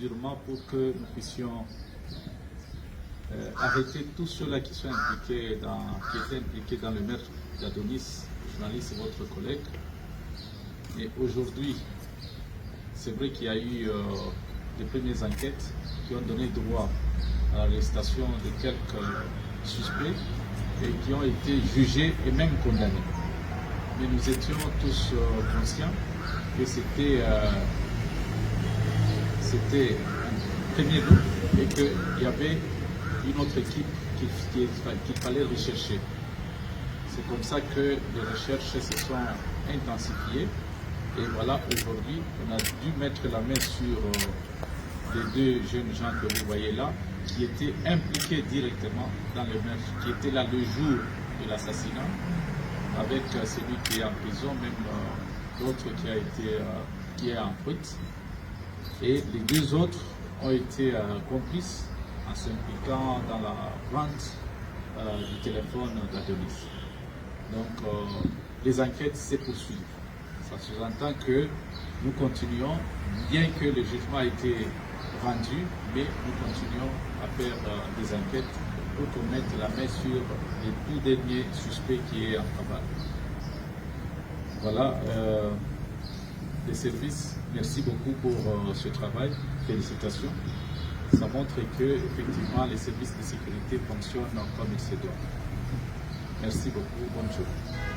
durement pour que nous puissions arrêter tous ceux-là qui sont impliqués qui étaient impliqués dans le meurtre d'Adonis, journaliste et votre collègue. Et aujourd'hui, c'est vrai qu'il y a eu des premières enquêtes qui ont donné droit à l'arrestation de quelques suspects et qui ont été jugés et même condamnés. Mais nous étions tous conscients que c'était un premier groupe et qu'il y avait une autre équipe qu'il fallait rechercher. C'est comme ça que les recherches se sont intensifiées. Et voilà, aujourd'hui, on a dû mettre la main sur les deux jeunes gens que vous voyez là, qui étaient impliqués directement dans le meurtre, qui étaient là le jour de l'assassinat, avec celui qui est en prison, même l'autre qui est en fuite. Et les deux autres ont été complices en s'impliquant dans la vente du téléphone d'Adonis. Donc, les enquêtes se poursuivent. Ça sous-entend que nous continuons, bien que le jugement a été rendu, mais nous continuons à faire des enquêtes pour qu'on mette la main sur le tout dernier suspect qui est en travail. Voilà, les services, merci beaucoup pour ce travail, félicitations. Ça montre que effectivement les services de sécurité fonctionnent comme il se doit. Merci beaucoup, bonne journée.